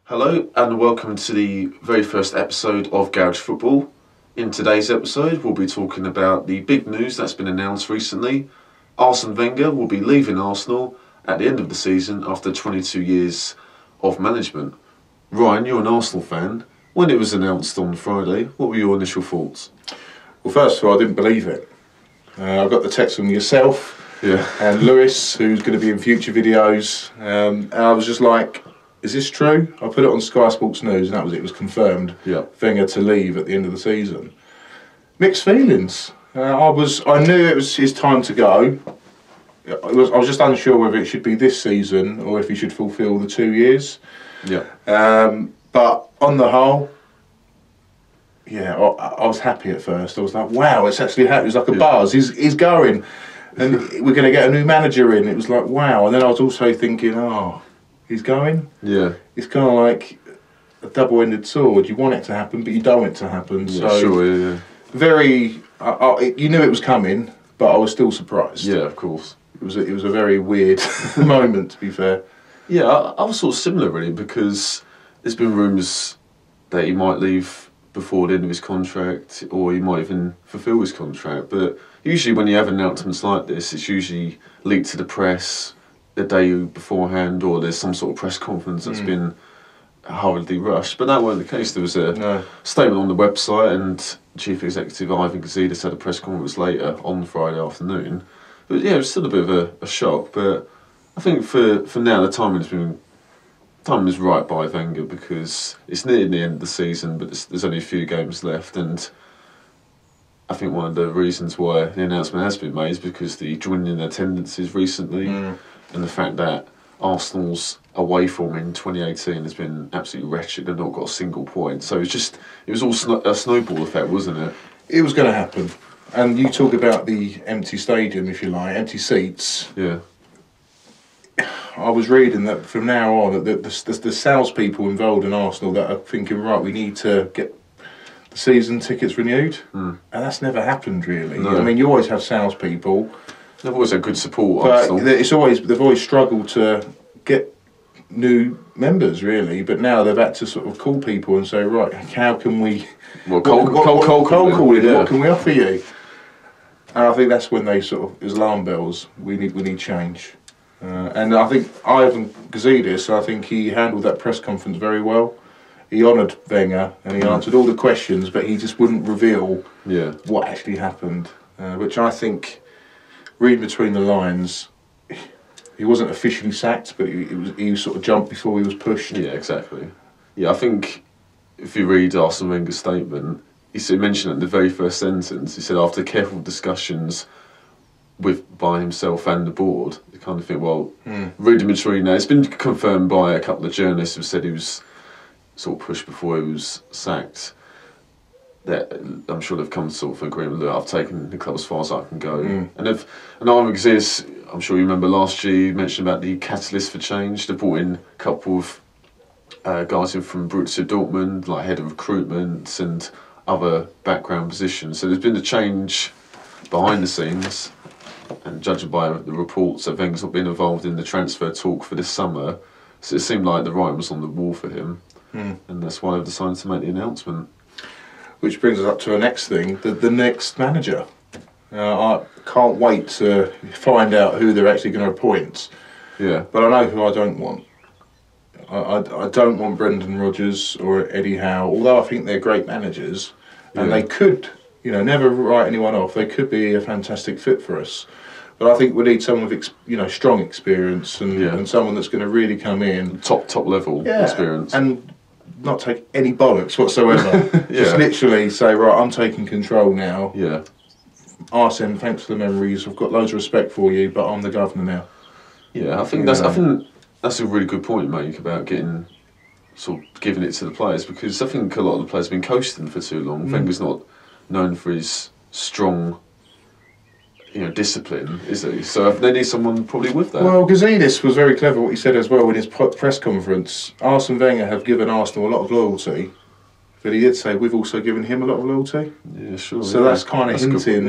Hello and welcome to the very first episode of Garage Football. In today's episode we'll be talking about the big news that's been announced recently. Arsene Wenger will be leaving Arsenal at the end of the season after 22 years of management. Ryan, you're an Arsenal fan. When it was announced on Friday, what were your initial thoughts? Well, first of all, I didn't believe it. I got the text from yourself and Lewis, who's going to be in future videos, and I was just like, is this true? I put it on Sky Sports News and that was it. It was confirmed. Wenger to leave at the end of the season. Mixed feelings. I knew it was his time to go. I was just unsure whether it should be this season or if he should fulfil the 2 years. But on the whole, I was happy at first. I was like, wow, it's actually happening. It was like a buzz. He's going, and we're going to get a new manager in. It was like, wow. And then I was also thinking, oh, he's going? Yeah. It's kind of like a double-ended sword. You want it to happen, but you don't want it to happen. Yeah, so sure, very, you knew it was coming, but I was still surprised. Yeah, of course. It was a very weird moment, to be fair. Yeah, I was sort of similar really, because there's been rumours that he might leave before the end of his contract, or he might even fulfil his contract. But usually when you have announcements like this, it's usually leaked to the press the day beforehand, or there's some sort of press conference that's been hurriedly rushed. But that wasn't the case. There was a statement on the website, and Chief Executive Ivan Gazidis had a press conference later on Friday afternoon. But yeah, it was still a bit of a shock. But I think for now, the timing is right by Wenger, because it's near the end of the season, but there's only a few games left, and I think one of the reasons why the announcement has been made is because the joining in attendances recently, and the fact that Arsenal's away form in 2018 has been absolutely wretched. They've not got a single point. So it was all a snowball effect, wasn't it? It was going to happen. And you talk about the empty stadium, if you like, empty seats. Yeah. I was reading that from now on, the salespeople involved in Arsenal that are thinking, right, we need to get the season tickets renewed. And that's never happened, really. No. I mean, you always have salespeople. They've always had good support, But Arsenal. they've always struggled to get new members, really. But now they've had to sort of call people and say, right, how can we... Well, cold calling. What can we offer you? And I think that's when they sort of, as alarm bells, we need change. And I think Ivan Gazidis, I think he handled that press conference very well. He honoured Wenger and he answered all the questions, but he just wouldn't reveal what actually happened. Which I think, reading between the lines, he wasn't officially sacked, but he sort of jumped before he was pushed. Yeah, exactly. Yeah, I think if you read Arsene Wenger's statement, he mentioned in the very first sentence, he said, after careful discussions by himself and the board, you kind of think, well, reading between now, it's been confirmed by a couple of journalists who said he was sort of pushed before he was sacked. That I'm sure they've come to sort of agreement that I've taken the club as far as I can go. And Ivan Gazidis, I'm sure you remember last year, you mentioned about the catalyst for change. They brought in a couple of guys in from Borussia Dortmund, like head of recruitment and other background positions. So there's been a change behind the scenes, and judging by the reports that Wenger's not been involved in the transfer talk for this summer, so it seemed like the writing was on the wall for him, and that's why they've decided to make the announcement. Which brings us up to the next thing, the next manager. I can't wait to find out who they're actually going to appoint. Yeah. But I know who I don't want. I don't want Brendan Rodgers or Eddie Howe, although I think they're great managers, and they could, never write anyone off. They could be a fantastic fit for us. But I think we need someone with, strong experience and someone that's going to really come in. Top level experience. And not take any bollocks whatsoever. Just literally say, right, I'm taking control now. Yeah. Arsene, thanks for the memories. I've got loads of respect for you, but I'm the governor now. Yeah, I think that's a really good point, mate, about giving it to the players, because I think a lot of the players have been coasting for too long. Wenger's not known for his strong, discipline, is he? So they need someone probably with that. Well, Gazidis was very clever what he said as well in his press conference. Arsene Wenger have given Arsenal a lot of loyalty, but he did say we've also given him a lot of loyalty. Yeah, sure. So that's kind of hinting.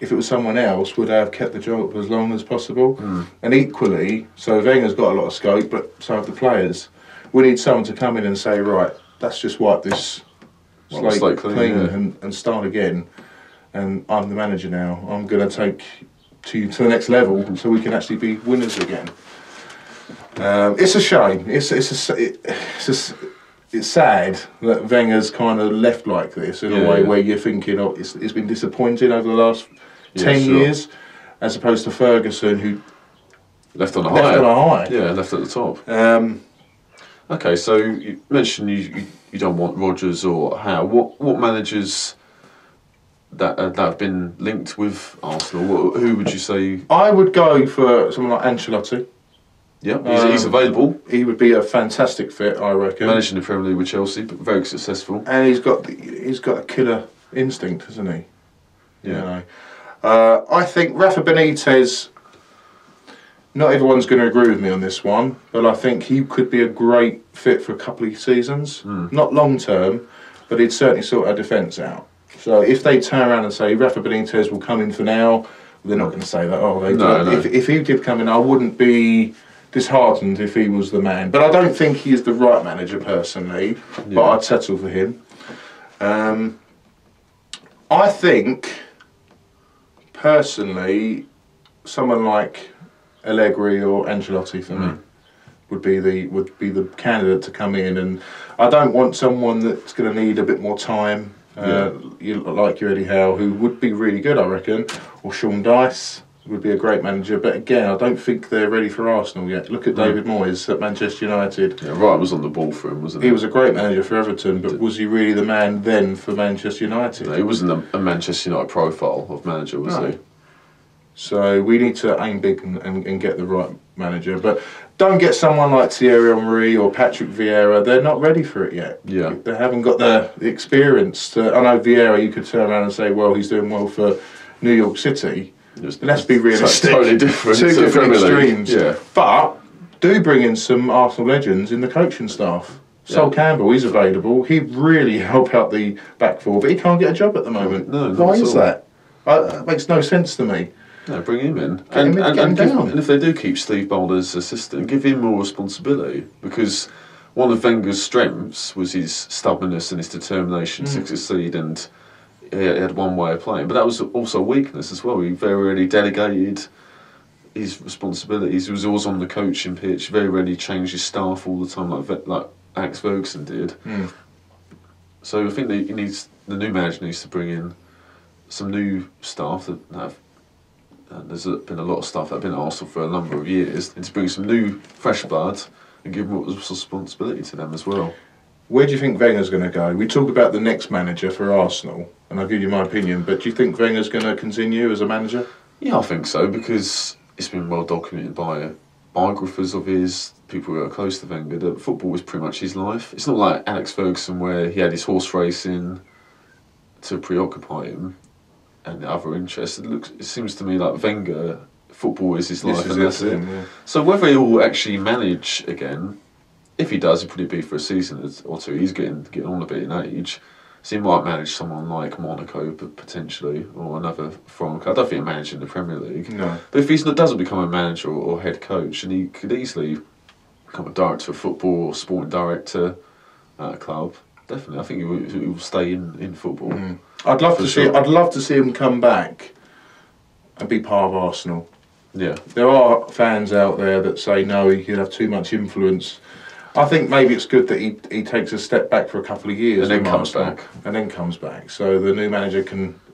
if it was someone else, would they have kept the job as long as possible? And equally, so Wenger's got a lot of scope, but so have the players. We need someone to come in and say, right, let's just wipe this slate clean and start again. And I'm the manager now. I'm going to take you to the next level so we can actually be winners again. It's a shame. It's sad that Wenger's kind of left like this in a way where you're thinking, oh, it's been disappointing over the last 10 years, as opposed to Ferguson, who left on a high. Yeah, left at the top. Okay, so you mentioned you don't want Rodgers or Howe. What managers that have been linked with Arsenal? Who would you say? I would go for someone like Ancelotti. Yeah, he's available. He would be a fantastic fit, I reckon. Managing the Premier League with Chelsea, but very successful. And he's got a killer instinct, hasn't he? Yeah. You know. I think Rafa Benitez. Not everyone's going to agree with me on this one, but I think he could be a great fit for a couple of seasons. Not long term, but he'd certainly sort our defence out. So if they turn around and say Rafa Benitez will come in for now, they're not going to say that. Oh, they no. If he did come in, I wouldn't be disheartened if he was the man. But I don't think he is the right manager personally. But I'd settle for him. I think personally, someone like Allegri or Ancelotti for me would be the candidate to come in, and I don't want someone that's going to need a bit more time. Like your Eddie Howe, who would be really good, I reckon, or Sean Dyche would be a great manager. But again, I don't think they're ready for Arsenal yet. Look at David Moyes at Manchester United. Yeah, Wright was on the ball for him, wasn't he? He was a great manager for Everton, but was he really the man then for Manchester United? No, he wasn't a Manchester United profile of manager, was he? So we need to aim big and get the right manager. But don't get someone like Thierry Henry or Patrick Vieira. They're not ready for it yet. Yeah. They haven't got the experience. I know Vieira, you could turn around and say, well, he's doing well for New York City. Let's be realistic. Totally different. Two different extremes. Yeah. But do bring in some Arsenal legends in the coaching staff. Sol Campbell, he's available. He'd really help out the back four, but he can't get a job at the moment. No, why is that? That makes no sense to me. No, bring him in. And if they do keep Steve Bold as assistant, give him more responsibility, because one of Wenger's strengths was his stubbornness and his determination to succeed, and he had one way of playing. But that was also a weakness as well. He very rarely delegated his responsibilities. He was always on the coaching pitch, very rarely changed his staff all the time like Alex Ferguson did. So I think that the new manager needs to bring in some new staff that have. There's been a lot of staff that have been at Arsenal for a number of years, and to bring some new, fresh blood and give more responsibility to them as well. Where do you think Wenger's going to go? We talk about the next manager for Arsenal, and I'll give you my opinion, but do you think Wenger's going to continue as a manager? Yeah, I think so, because it's been well documented by biographers of his, people who are close to Wenger, that football was pretty much his life. It's not like Alex Ferguson, where he had his horse racing to preoccupy him and other interests. It seems to me like Wenger, football is his life, and that's it. Yeah. So whether he will actually manage again, if he does, it'll probably be for a season or two. He's getting on a bit in age, so he might manage someone like Monaco, but potentially, or another foreign club. I don't think he'll manage in the Premier League. No. But if he doesn't become a manager or head coach, and he could easily become a director of football or sporting director at a club, definitely, I think he will stay in football. I'd love to see him come back and be part of Arsenal. Yeah. There are fans out there that say no, he could have too much influence. I think maybe it's good that he takes a step back for a couple of years and then comes back. So the new manager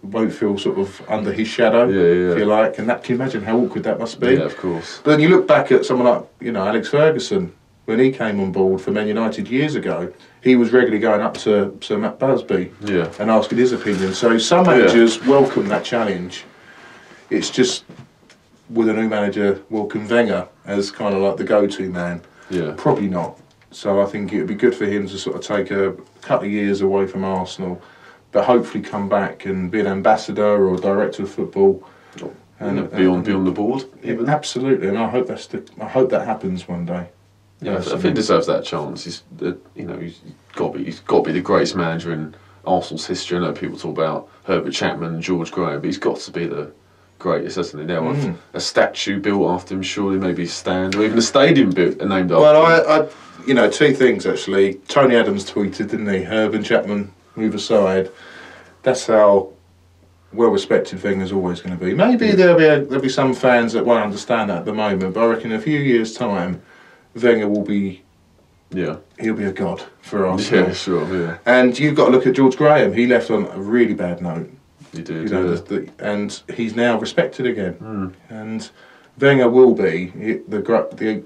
won't feel sort of under his shadow, if you like. And can you imagine how awkward that must be? Yeah, of course. But then you look back at someone like Alex Ferguson, when he came on board for Man United years ago. He was regularly going up to Sir Matt Busby and asking his opinion. So some managers welcome that challenge. It's just, with a new manager, welcome Wenger as kind of like the go-to man? Yeah. Probably not. So I think it would be good for him to sort of take a couple of years away from Arsenal, but hopefully come back and be an ambassador or director of football. And be on the board. Even. Absolutely, and I hope that happens one day. Yeah, I think he deserves that chance. He's got to be the greatest manager in Arsenal's history. I know people talk about Herbert Chapman and George Graham, but he's got to be the greatest, hasn't he? Now, a statue built after him, surely, maybe a stand, or even a stadium built and named after him. Well, you know, two things actually. Tony Adams tweeted, didn't he? Herbert Chapman move aside. That's how well respected Wenger's always going to be. Maybe there'll be some fans that won't understand that at the moment, but I reckon in a few years' time, Wenger will be. Yeah, he'll be a god for Arsenal. Yeah, sure. Yeah, and you've got to look at George Graham. He left on a really bad note. He did. You know, and he's now respected again. And Wenger will be the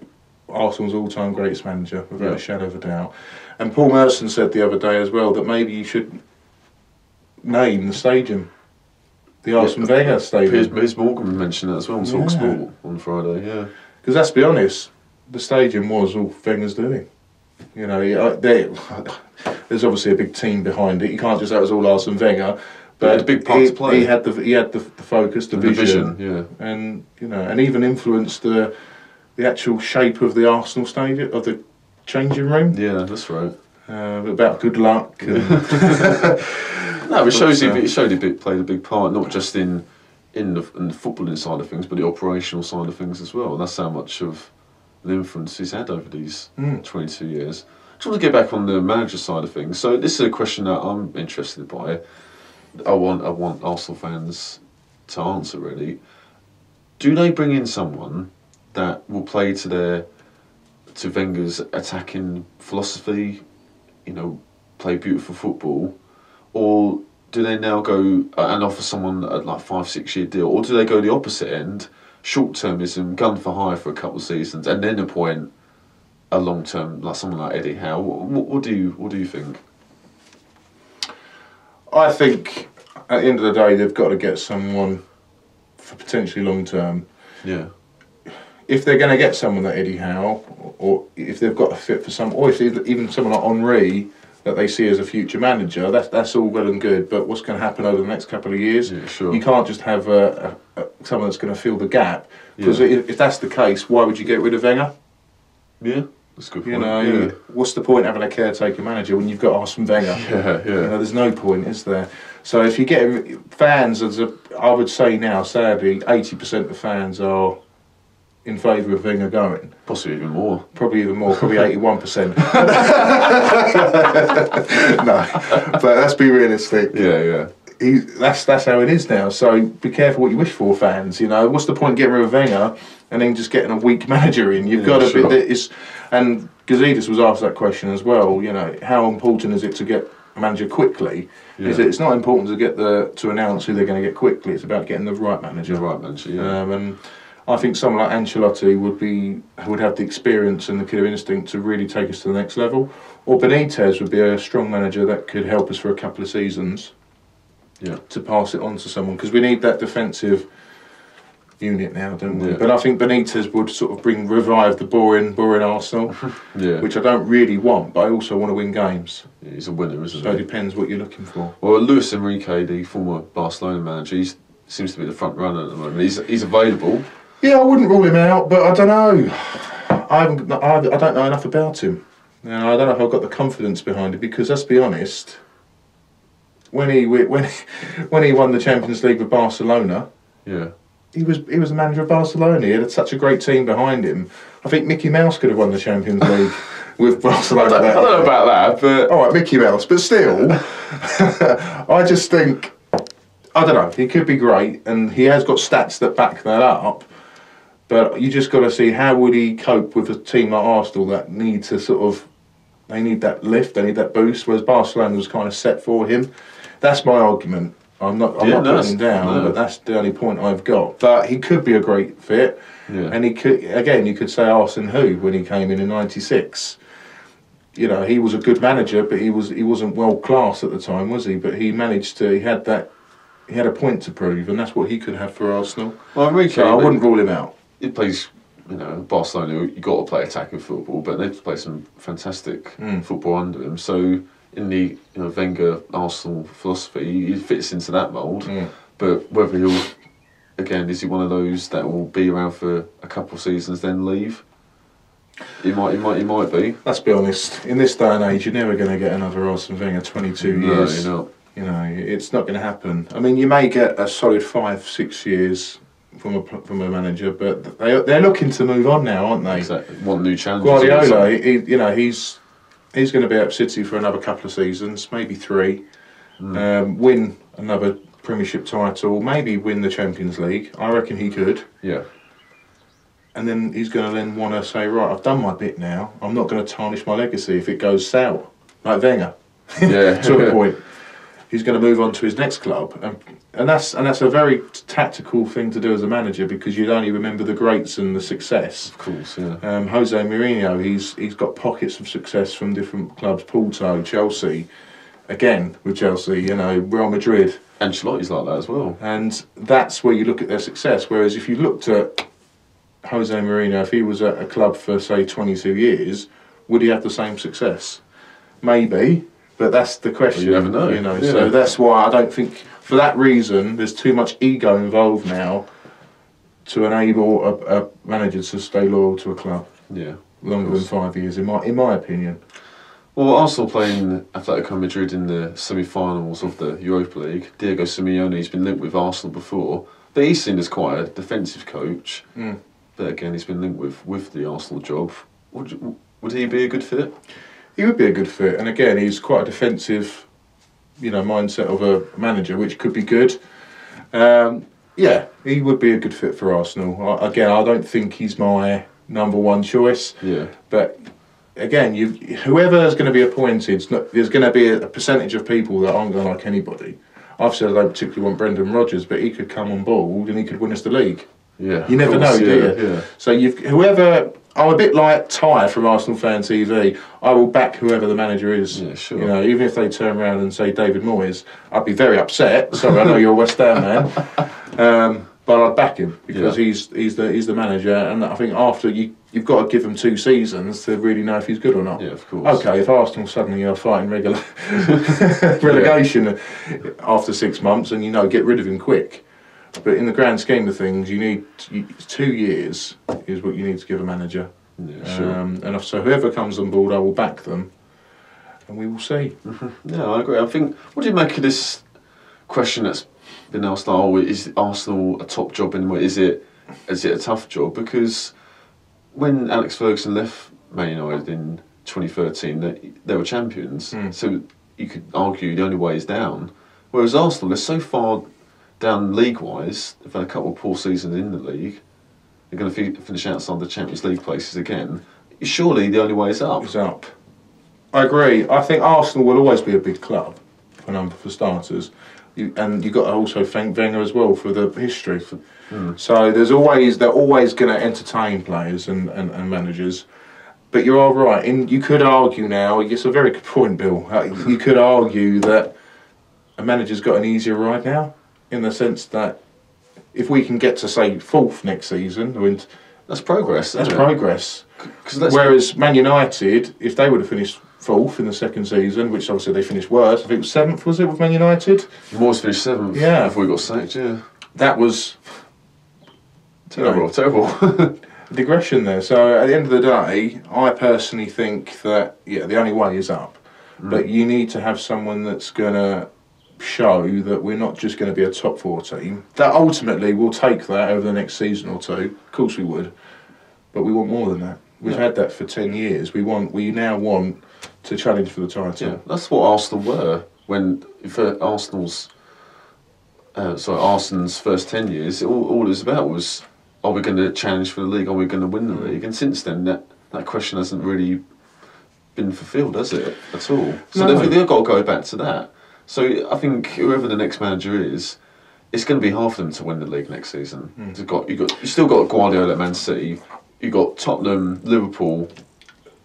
Arsenal's all-time greatest manager, without a shadow of a doubt. And Paul Merson said the other day as well that maybe you should name the stadium the Arsene Wenger Stadium. Piers Morgan mentioned that as well on TalkSport on Friday. Yeah, because let's be honest, the stadium was all Wenger's doing. You know, there's obviously a big team behind it. You can't just say it was all Arsene Wenger. But a big part to play. He had the focus, the vision, and you know, and even influenced the actual shape of the Arsenal stadium, of the changing room. Yeah, that's right. About good luck. And no, it shows he played a big part, not just in the footballing side of things, but the operational side of things as well. And that's how much of the influence he's had over these 22 years. I just want to get back on the manager side of things. So this is a question that I'm interested by. I want Arsenal fans to answer, really. Do they bring in someone that will play to Wenger's attacking philosophy, you know, play beautiful football, or do they now go and offer someone a 5-6 year deal, or do they go the opposite end, short-termism, gun for hire for a couple of seasons, and then appoint a long-term, like someone like Eddie Howe? What do you think? I think at the end of the day, they've got to get someone for potentially long-term. Yeah. If they're going to get someone like Eddie Howe, or if they've got a fit for some, or if even someone like Henry that they see as a future manager, that's all well and good. But what's going to happen over the next couple of years? Yeah, sure. You can't just have someone that's going to fill the gap. Because if that's the case, why would you get rid of Wenger? Yeah, that's a good point. You know, what's the point having a caretaker manager when you've got Arsene Wenger? Yeah. You know, there's no point, is there? So if you get fans, I would say now, sadly, 80% of fans are in favour of Wenger going. Possibly even more. Probably even more, probably 81%. No, but let's be realistic. Yeah. That's how it is now. So be careful what you wish for, fans. You know, what's the point getting rid of Wenger and then just getting a weak manager in? You've got to be. And Gazidis was asked that question as well. You know, how important is it to get a manager quickly? Is it? It's not important to announce who they're going to get quickly. It's about getting the right manager. The right manager. Yeah. And I think someone like Ancelotti would have the experience and the killer instinct to really take us to the next level. Or Benitez would be a strong manager that could help us for a couple of seasons. Yeah. To pass it on to someone, because we need that defensive unit now, don't we? Yeah. But I think Benitez would sort of revive the boring Arsenal, which I don't really want, but I also want to win games. Yeah, he's a winner, isn't he? So it depends what you're looking for. Well, Luis Enrique, the former Barcelona manager, he seems to be the front runner at the moment. He's available. Yeah, I wouldn't rule him out, but I don't know. I don't know enough about him. You know, I don't know if I've got the confidence behind it, because let's be honest, when he won the Champions League with Barcelona, he was the manager of Barcelona. He had such a great team behind him. I think Mickey Mouse could have won the Champions League with Barcelona. I don't know about that, but all right, Mickey Mouse, but still, I just think, I don't know. He could be great, and he has got stats that back that up. But you just got to see how would he cope with a team like Arsenal that need to they need that lift, they need that boost, whereas Barcelona was kind of set for him. That's my argument. I'm not putting him down, but that's the only point I've got. But he could be a great fit, and he could, again, you could say Arsene Who when he came in '96. You know, he was a good manager, but he wasn't world class at the time, was he? But he managed to. He had a point to prove, and that's what he could have for Arsenal. Well, Enrique, so I wouldn't rule him out. He plays, you know, Barcelona. You got to play attacking football, but they've played some fantastic football under him. So in the Wenger Arsenal philosophy, he fits into that mould. But whether is he one of those that will be around for a couple of seasons then leave? He might be. Let's be honest. In this day and age, you're never going to get another Arsene Wenger 22 years. No, you're not. You know, it's not going to happen. I mean, you may get a solid 5-6 years from a manager, but they're looking to move on now, aren't they? Exactly. Want new challenges. Guardiola, he's going to be at City for another couple of seasons, maybe 3. Win another Premiership title, maybe win the Champions League. I reckon he could. Yeah. And then he's going to then want to say, right, I've done my bit now. I'm not going to tarnish my legacy if it goes sour, like Wenger. Yeah. To a point. He's going to move on to his next club, and that's a very tactical thing to do as a manager, because you'd only remember the greats and the success. Of course, yeah. Jose Mourinho, he's got pockets of success from different clubs. Porto, Chelsea, again with Chelsea, you know, Real Madrid. Ancelotti's like that as well. And that's where you look at their success. Whereas if you looked at Jose Mourinho, if he was at a club for say 22 years, would he have the same success? Maybe. But that's the question. Well, you never know. You know, yeah. So that's why I don't think, for that reason, there's too much ego involved now to enable a manager to stay loyal to a club. Yeah. Longer than 5 years, in my opinion. Well, Arsenal playing Atletico Madrid in the semi-finals of the Europa League. Diego Simeone's been linked with Arsenal before, but he's seen as quite a defensive coach. But again, he's been linked with the Arsenal job. Would he be a good fit? He would be a good fit, and again, he's quite a defensive, mindset of a manager, which could be good. Yeah, he would be a good fit for Arsenal. I don't think he's my number one choice. Yeah. But again, whoever is going to be appointed, there's going to be a percentage of people that aren't going to like anybody. I've said I don't particularly want Brendan Rodgers, but he could come on board and he could win us the league. Yeah. You never know, do you? Yeah. So whoever. I'm a bit like Ty from Arsenal Fan TV. I will back whoever the manager is. Yeah, sure. You know, even if they turn around and say David Moyes, I'd be very upset. Sorry, I know you're a West Ham man, but I'd back him because he's the manager, and I think after you've got to give him 2 seasons to really know if he's good or not. Yeah, of course. Okay, if Arsenal suddenly are fighting relegation after 6 months, and get rid of him quick. But in the grand scheme of things, you need 2 years is what you need to give a manager. Yeah, sure. And so whoever comes on board, I will back them, and we will see. Yeah, I agree. I think, what do you make of this question that's been asked? Is Arsenal a top job anyway? Is it a tough job? Because when Alex Ferguson left Man United in 2013, they were champions. So you could argue the only way is down. Whereas Arsenal, they're so far down league-wise, they've had a couple of poor seasons in the league. They're going to finish outside the Champions League places again. Surely the only way is up. It's up. I agree. I think Arsenal will always be a big club, for starters. And you've got to also thank Wenger as well for the history. So they're always going to entertain players and managers. But you are right. You could argue now, it's a very good point, Bill. You could argue that a manager's got an easier ride now, in the sense that if we can get to, say, 4th next season, that's progress. That's progress. Whereas Man United, if they would have finished 4th in the second season, which obviously they finished worse, I think it was 7th, was it, with Man United? Moyes finished 7th before he got sacked, yeah. That was terrible. Digression there. So at the end of the day, I personally think that, the only way is up. But you need to have someone that's going to show that we're not just going to be a top 4 team. That ultimately we'll take that over the next season or 2. Of course we would. But we want more than that. We've had that for 10 years. We now want to challenge for the title. Yeah, that's what Arsenal were for Arsenal's first 10 years. All it was about was, are we going to challenge for the league? Are we going to win the league? And since then, that question hasn't really been fulfilled, has it, at all? So they've got to go back to that. So I think whoever the next manager is, it's going to be hard for them to win the league next season. You still got Guardiola at Man City. You got Tottenham, Liverpool.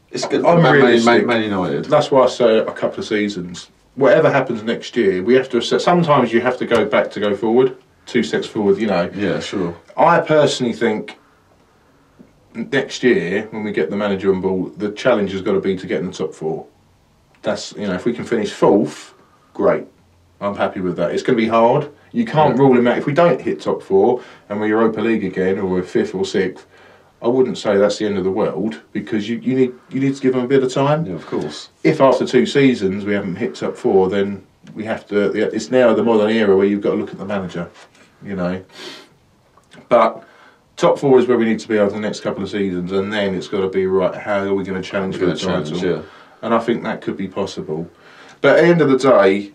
It's going to be Man United. That's why I say a couple of seasons. Whatever happens next year, we have to assess. Sometimes you have to go back to go forward. 2 steps forward, Yeah, sure. I personally think next year, when we get the manager on board, the challenge has got to be to get in the top 4. That's if we can finish 4th. Great. I'm happy with that. It's going to be hard. You can't rule him out. If we don't hit top 4 and we're Europa League again, or we're 5th or 6th, I wouldn't say that's the end of the world, because you need to give them a bit of time. Yeah, of course. If after 2 seasons we haven't hit top 4, then we have to. It's now the modern era where you've got to look at the manager, you know. But top 4 is where we need to be over the next couple of seasons, and then it's got to be right. How are we going to challenge for the title? Yeah. And I think that could be possible. But at the end of the day,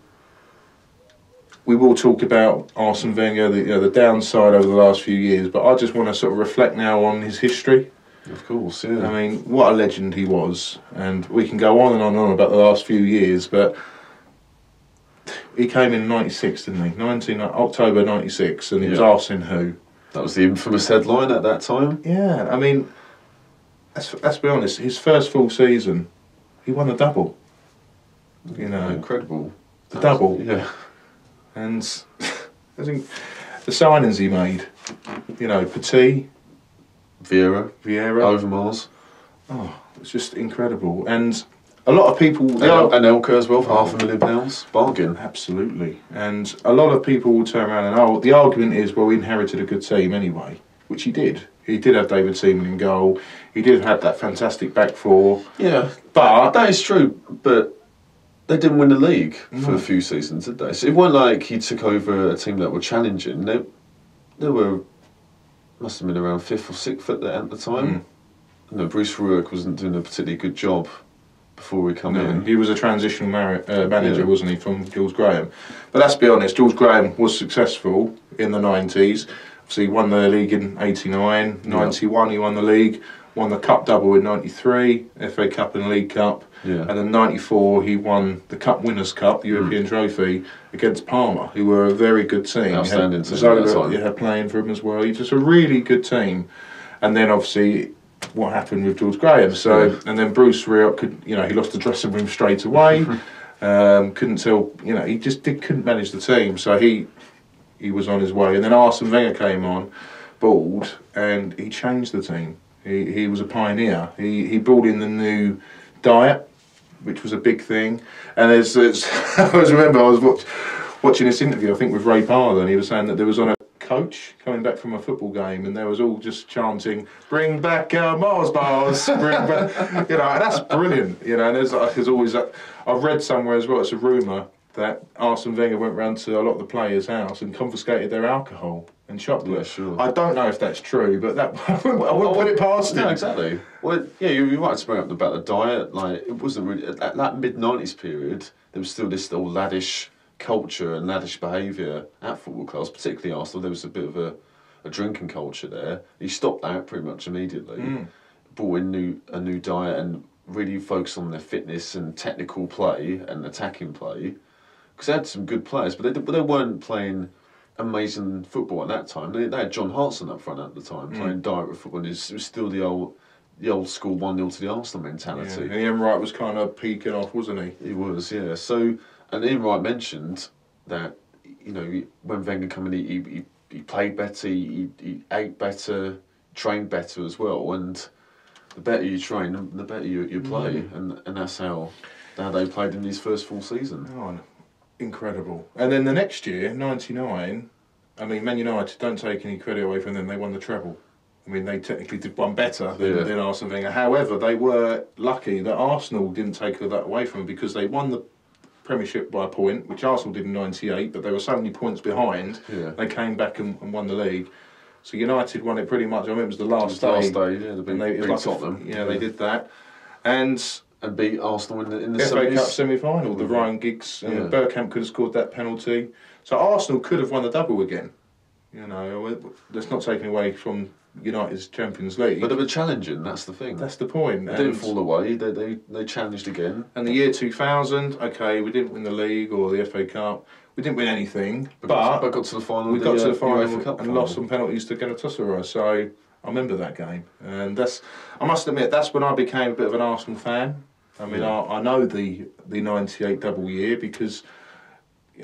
we will talk about Arsene Wenger, the downside over the last few years. But I just want to sort of reflect now on his history. Of course, yeah. I mean, what a legend he was, and we can go on and on and on about the last few years, but he came in '96, didn't he? October '96, and he was Arsene who? That was the infamous headline at that time. Yeah, I mean, let's be honest. His first full season, he won a double. You know, incredible. The double. Yeah. And I think the signings he made, you know, Petit, Vieira, Overmars. Oh, it's just incredible. And a lot of people... And Elka as well for £500,000. Bargain. Absolutely. And a lot of people will turn around and, the argument is, well, we inherited a good team anyway, which he did. He did have David Seaman in goal. He did have that fantastic back four. Yeah, but that is true, but they didn't win the league for a few seasons, did they? So it wasn't like he took over a team that were challenging. They were... must have been around 5th or 6th at the time. No, Bruce Ruark wasn't doing a particularly good job before we come in. He was a transitional manager, wasn't he, from Jules Graham. But let's be honest, Jules Graham was successful in the 90s. Obviously, he won the league in '89, '91 he won the league, won the cup double in '93, FA Cup and League Cup. Yeah. And then '94 he won the Cup Winners' Cup, the European Trophy, against Parma, who were a very good team. Outstanding team. Zola had playing for him as well. He was just a really good team. And then obviously what happened with George Graham. So and then Bruce Rioch he lost the dressing room straight away. Couldn't tell, he just couldn't manage the team. So he was on his way. And then Arsene Wenger came on board and he changed the team. He was a pioneer. He brought in the new diet, which was a big thing. And I was watching this interview, I think with Ray Parler, and he was saying that there was on a coach coming back from a football game, and they was all just chanting, "Bring back Mars bars, bring back," and that's brilliant. And there's always that. I've read somewhere as well. It's a rumour that Arsene Wenger went round to a lot of the players' house and confiscated their alcohol and chocolate. Yeah, sure. I don't know if that's true, but that I wouldn't put it past him. No, exactly. Well, yeah, you're right to bring up about the diet. Like, it wasn't really at that mid-90s period. There was still this old laddish culture and laddish behaviour at football clubs, particularly Arsenal. There was a bit of a drinking culture there. He stopped that pretty much immediately. Brought in a new diet and really focused on their fitness and technical play and attacking play. Because they had some good players, but they weren't playing amazing football at that time. They had John Hartson up front at the time, playing direct football. It was still the old school 1-0 to the Arsenal mentality. Yeah. And Ian Wright was kind of peaking off, wasn't he? He was, yeah. So, and Ian Wright mentioned that when Wenger came in, he played better, he ate better, trained better as well. And the better you train, the better you play, and that's how they played in his first full season. Oh, incredible. And then the next year, '99, I mean, Man United, don't take any credit away from them, they won the treble. I mean, they technically did one better than Arsene Wenger. However, they were lucky that Arsenal didn't take that away from them, because they won the Premiership by a point, which Arsenal did in '98, but they were so many points behind, they came back and won the league. So United won it pretty much. I remember it was the last day. They beat Tottenham. Yeah, they did that. And beat Arsenal in the FA Cup semi-final. The Ryan Giggs and Bergkamp could have scored that penalty. So Arsenal could have won the double again. That's not taken away from United's Champions League. But they were challenging. That's the thing. That's the point. They didn't fall away. They challenged again. And the year 2000, okay, we didn't win the league or the FA Cup. We didn't win anything, but got to the final. We got to the final and lost on penalties to Galatasaray. So I remember that game, and I must admit, that's when I became a bit of an Arsenal fan. I mean, I know the '98 double year because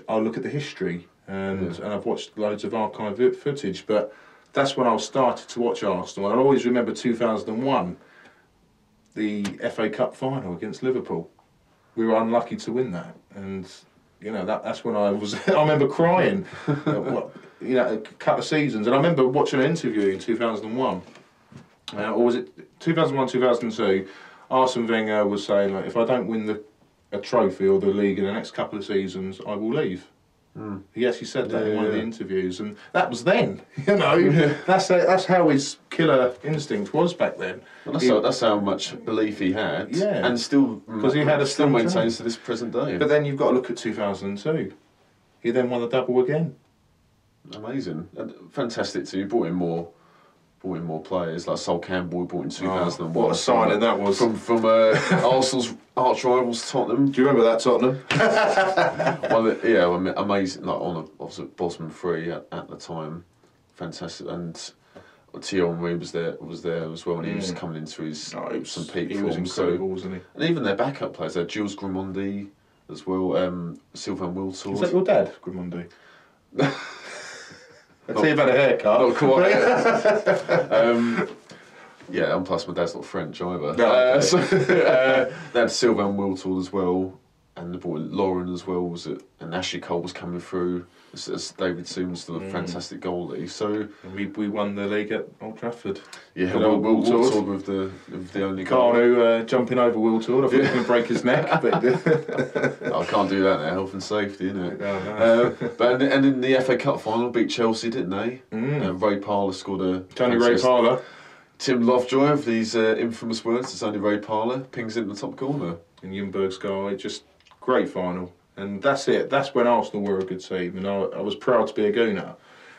I look at the history and I've watched loads of archive footage, but that's when I started to watch Arsenal. And I always remember 2001, the FA Cup final against Liverpool. We were unlucky to win that, and that's when I remember crying. A couple of seasons, and I remember watching an interview in 2001 or was it 2001, 2002? Arsene Wenger was saying, like, if I don't win a trophy or the league in the next couple of seasons, I will leave. He actually said that in one of the interviews, and that was then. You know, that's how his killer instinct was back then. Well, that's how much belief he had, and still because he had still maintains to this present day. But then you've got to look at 2002. He then won the double again. Amazing, and fantastic too. You brought in more players like Sol Campbell. Brought in 2001. What a signing that was from Arsenal's arch rivals Tottenham. Do you remember that Tottenham? Well, amazing. Like obviously Bosman 3 at the time, fantastic. And Thierry Henry was there as well, and he was coming into his some peak form. Was incredible, wasn't he? And even their backup players, there, Jules Grimondi as well, Sylvain Wiltord. Is that your dad, Grimondi? I tell you about a haircut. Not quite. And plus my dad's not French either. No, they had Sylvain Wiltord as well, and the boy Lauren as well and Ashley Cole was coming through. As David Soom's still a fantastic goalie. So and we won the league at Old Trafford. Yeah, Wiltord with the only goal. Carno jumping over Wiltord. I thought he was going to break his neck, but I can't do that now. Health and safety, isn't it? No. But in the FA Cup final, beat Chelsea, didn't they? Ray Parlour scored a. Tony Ray Parlour. Tim Lovejoy of these infamous words. It's only Ray Parlour pings in the top corner. And Ljungberg's guy, just great final. And that's it. That's when Arsenal were a good team, and I was proud to be a Gooner.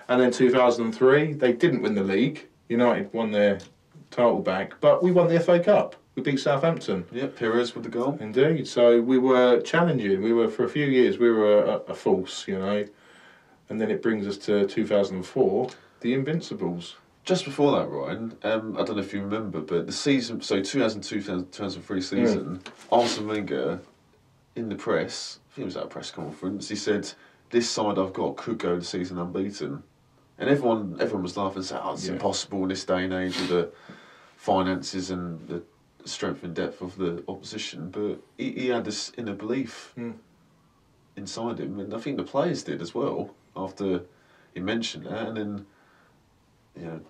And then 2003, they didn't win the league. United won their title back, but we won the FA Cup. We beat Southampton. Yeah, Pires with the goal. Indeed. So we were challenging. We were, for a few years, we were a force, you know. And then it brings us to 2004, the Invincibles. Just before that, Ryan, I don't know if you remember, but the season, so 2002-2003 season, Arsene Wenger, in the press, I think it was at a press conference, he said, this side I've got could go the season unbeaten. And everyone was laughing and saying, it's impossible in this day and age with the finances and the strength and depth of the opposition. But he had this inner belief inside him, and I think the players did as well, after he mentioned that. And then,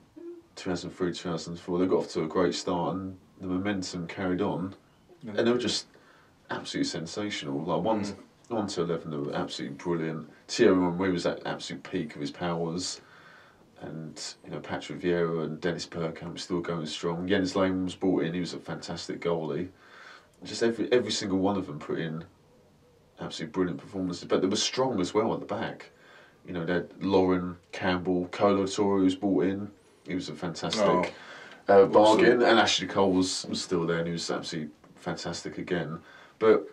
2003, 2004, they got off to a great start, and the momentum carried on, and they were just absolutely sensational. Like 1 to 11, they were absolutely brilliant. Thierry Henry was at absolute peak of his powers, and Patrick Vieira and Dennis Bergkamp were still going strong. Jens Lehmann was brought in; he was a fantastic goalie. Just every single one of them put in absolutely brilliant performances, but they were strong as well at the back. They had Lauren, Campbell, Kolo Toure was brought in. He was a fantastic bargain, and Ashley Cole was still there, and he was absolutely fantastic again. But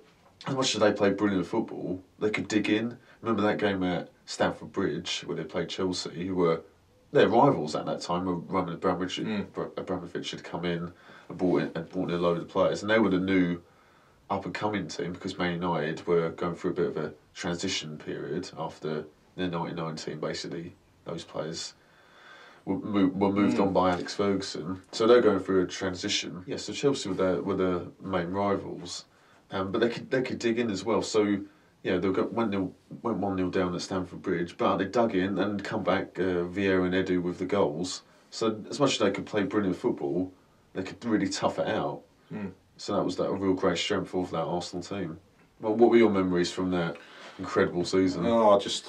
as much as they played brilliant football, they could dig in. Remember that game at Stamford Bridge where they played Chelsea, who were their rivals at that time. Roman Abramovich had come in and brought in a load of players, and they were the new up and coming team, because Man United were going through a bit of a transition period after the 99 team. Basically, those players were moved on by Alex Ferguson, so they're going through a transition. Yeah, so Chelsea were the main rivals, but they could dig in as well. So they went 1-0 down at Stamford Bridge, but they dug in and come back. Vieira and Edu with the goals. So as much as they could play brilliant football, they could really tough it out. So that was a real great strength of that Arsenal team. Well, what were your memories from that incredible season? I was just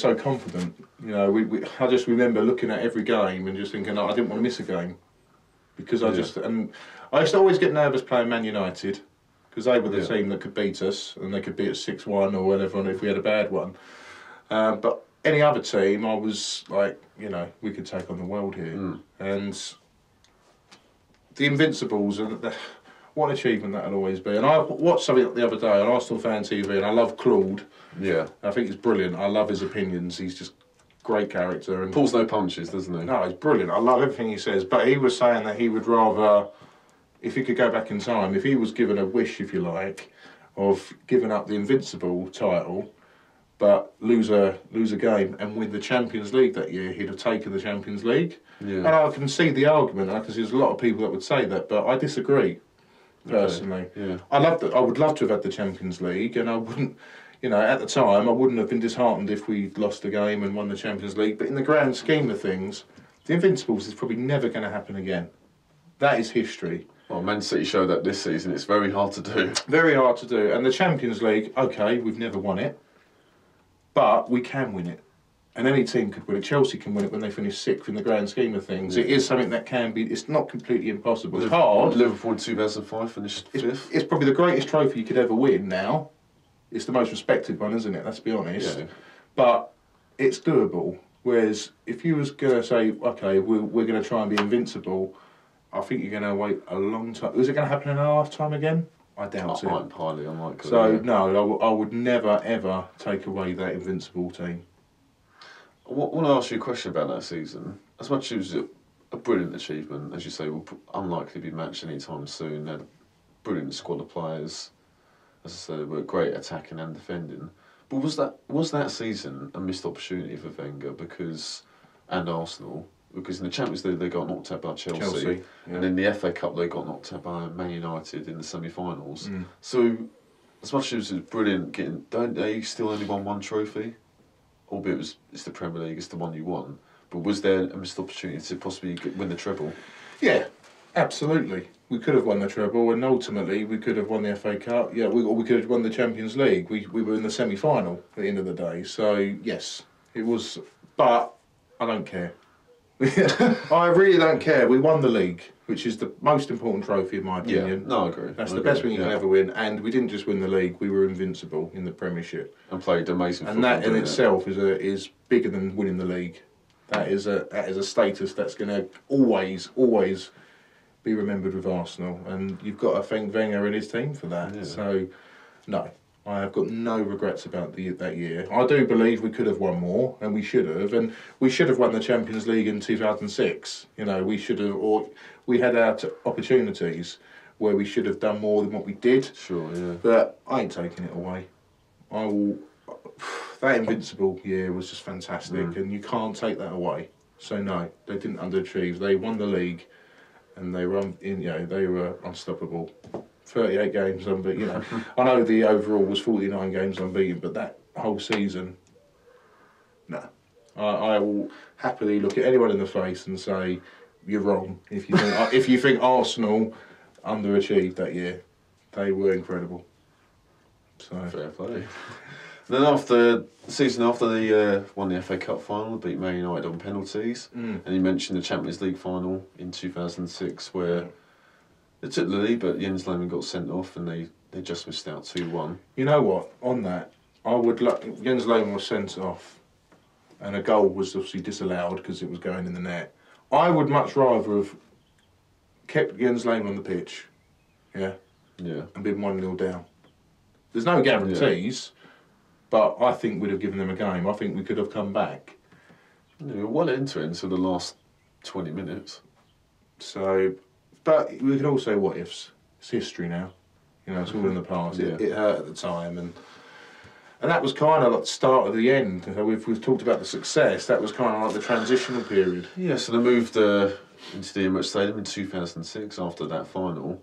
so confident. I just remember looking at every game and just thinking, I didn't want to miss a game, because I used to always get nervous playing Man United, because they were the team that could beat us, and they could beat us 6-1 or whatever, and if we had a bad one. But any other team, I was like, we could take on the world here. And the Invincibles, what an achievement that'll always be. And I watched something the other day on Arsenal Fan TV, and I love Claude. Yeah. I think he's brilliant. I love his opinions. He's just great character. And pulls no punches, doesn't he? No, he's brilliant. I love everything he says. But he was saying that he would rather, if he could go back in time, if he was given a wish, if you like, of giving up the Invincible title, but lose a game and win the Champions League that year, he'd have taken the Champions League. Yeah. And I can see the argument, because there's a lot of people that would say that, but I disagree, personally. Okay. Yeah. I would love to have had the Champions League, and I wouldn't, at the time, I wouldn't have been disheartened if we lost the game and won the Champions League. But in the grand scheme of things, The Invincibles is probably never going to happen again. That is history. Well, Man City showed that this season. It's very hard to do. Very hard to do. And the Champions League, okay, we've never won it, but we can win it. And any team could win it. Chelsea can win it when they finish sixth in the grand scheme of things. Yeah. It is something that can be. It's not completely impossible. It's hard. Liverpool in 2005 finished fifth. It's probably the greatest trophy you could ever win now. It's the most respected one, isn't it? Let's be honest. Yeah. But it's doable. Whereas if you was going to say, okay, we're going to try and be invincible, I think you're going to wait a long time. Is it going to happen in a lifetime again? I doubt it. Highly unlikely. So, no, I would never, ever take away that invincible team. I want to ask you a question about that season. As much as it was a brilliant achievement, as you say, will unlikely to be matched anytime soon. They had a brilliant squad of players. As I said, they were great attacking and defending. But was that season a missed opportunity for Wenger and Arsenal? Because in the Champions League they got knocked out by Chelsea. Yeah. And in the FA Cup they got knocked out by Man United in the semi-finals. So, as much as it was brilliant, don't they still only won one trophy? Albeit it's the Premier League, it's the one you won. But was there a missed opportunity to possibly win the treble? Yeah, absolutely. We could have won the treble, and ultimately we could have won the FA Cup. Yeah, we could have won the Champions League. We were in the semi-final at the end of the day. So yes, it was. But I don't care. I really don't care. We won the league, which is the most important trophy in my opinion. Yeah, no, I agree. That's the best thing you can ever win. And we didn't just win the league; we were invincible in the Premiership and played amazing. And that in itself is bigger than winning the league. That is a status that's going to always be remembered with Arsenal. And you've got to thank Wenger and his team for that. Yeah. So, no. I have got no regrets about that year. I do believe we could have won more, and we should have. And we should have won the Champions League in 2006. You know, we should have, or we had our opportunities where we should have done more than what we did. Sure, yeah. But I ain't taking it away. I will. That Invincible year was just fantastic, and you can't take that away. So no, they didn't underachieve. They won the league, and they were they were unstoppable. 38 games unbeaten. You know, I know the overall was 49 games unbeaten, but that whole season, no. I will happily look at anyone in the face and say you're wrong if you think Arsenal underachieved that year. They were incredible. So fair play. Then after the season they won the FA Cup final, beat Man United on penalties, and you mentioned the Champions League final in 2006 where. They took the lead, but Jens Lehmann got sent off and they just missed out 2-1. You know what? On that, I would Jens Lehmann was sent off and a goal was obviously disallowed because it was going in the net. I would much rather have kept Jens Lehmann on the pitch, and been 1-0 down. There's no guarantees, but I think we'd have given them a game. I think we could have come back. We were well into it until the last 20 minutes. So... But we could all say what ifs. It's history now. You know, it's all in the past. It hurt at the time, and that was kind of like the start of the end. We've talked about the success. That was kind of like the transitional period. Yeah, so they moved into the Emirates Stadium in 2006 after that final,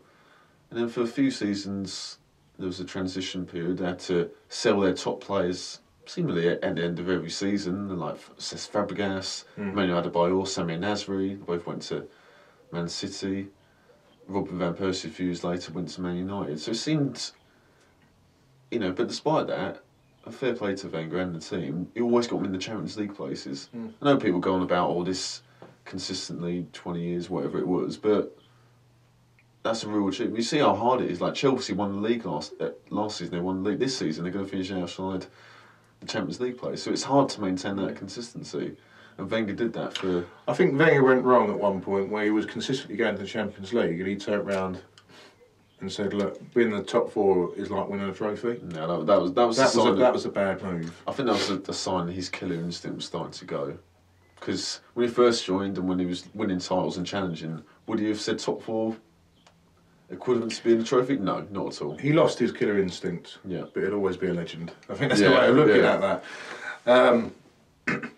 and then for a few seasons there was a transition period. They had to sell their top players seemingly at the end of every season, like Cesc Fabregas, Manuel Adebayor, Samir Nasri. Both went to Man City. Robin van Persie a few years later went to Man United. So it seemed, but despite that, a fair play to Wenger and the team, he always got them in the Champions League places. I know people go on about all this consistently, 20 years, whatever it was, but that's a real achievement. You see how hard it is. Like Chelsea won the league last season, they won the league. This season, they're going to finish outside the Champions League place. So it's hard to maintain that consistency. And Wenger did that for... I think Wenger went wrong at one point where he was consistently going to the Champions League and he turned around and said, look, being in the top four is like winning a trophy. No, that was a bad move. I think that was a sign his killer instinct was starting to go. Because when he first joined and when he was winning titles and challenging, would he have said top four equivalent to being a trophy? No, not at all. He lost his killer instinct, but he'd always be a legend. I think that's the way of looking at that.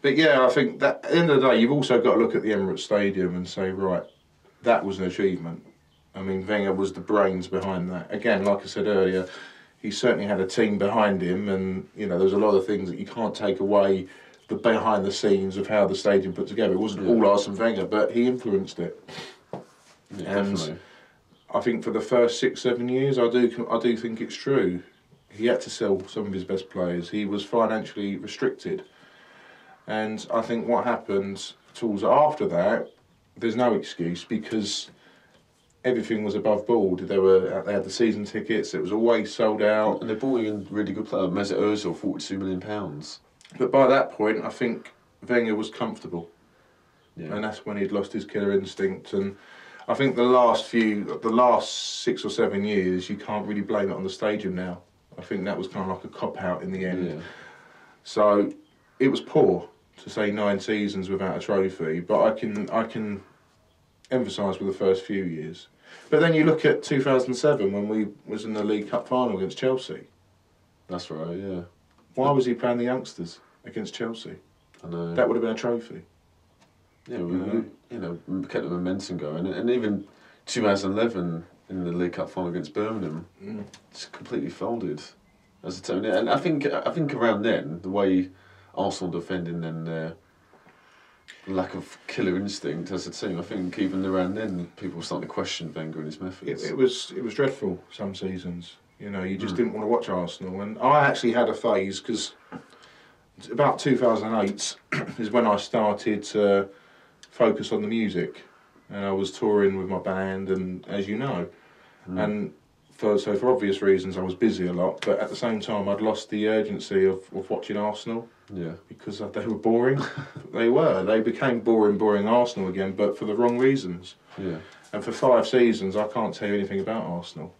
But yeah, I think that at the end of the day, you've also got to look at the Emirates Stadium and say, right, that was an achievement. I mean, Wenger was the brains behind that. Again, like I said earlier, he certainly had a team behind him, and there was a lot of things that you can't take away the behind the scenes of how the stadium put together. It wasn't all Arsene Wenger, but he influenced it. Yeah, And definitely. I think for the first 6-7 years, I do think it's true. He had to sell some of his best players. He was financially restricted, and I think what happened towards after that, there's no excuse because everything was above board. They had the season tickets. It was always sold out, And they brought in really good players. Mesut Ozil, £42 million. but by that point, I think Wenger was comfortable. Yeah. And that's when he'd lost his killer instinct. And I think the last 6 or 7 years, you can't really blame it on the stadium now. I think that was kind of like a cop-out in the end. Yeah. So it was poor to say 9 seasons without a trophy, but I can emphasise with the first few years. But then you look at 2007 when we was in the League Cup final against Chelsea. That's right, yeah. Why was he playing the youngsters against Chelsea? I know. That would have been a trophy. Yeah, we kept the momentum going, and even 2011 in the League Cup final against Birmingham, just completely folded as a team. And I think around then the way Arsenal defending and their lack of killer instinct as a team, I think even around then people were starting to question Wenger and his methods. It was dreadful some seasons. You know, you just didn't want to watch Arsenal. And I actually had a phase because about 2008 is when I started to focus on the music, and I was touring with my band, and as you know, and for obvious reasons I was busy a lot, but at the same time I'd lost the urgency of watching Arsenal. Yeah. Because they were boring. They became boring Arsenal again, but for the wrong reasons. Yeah. And for 5 seasons I can't tell you anything about Arsenal.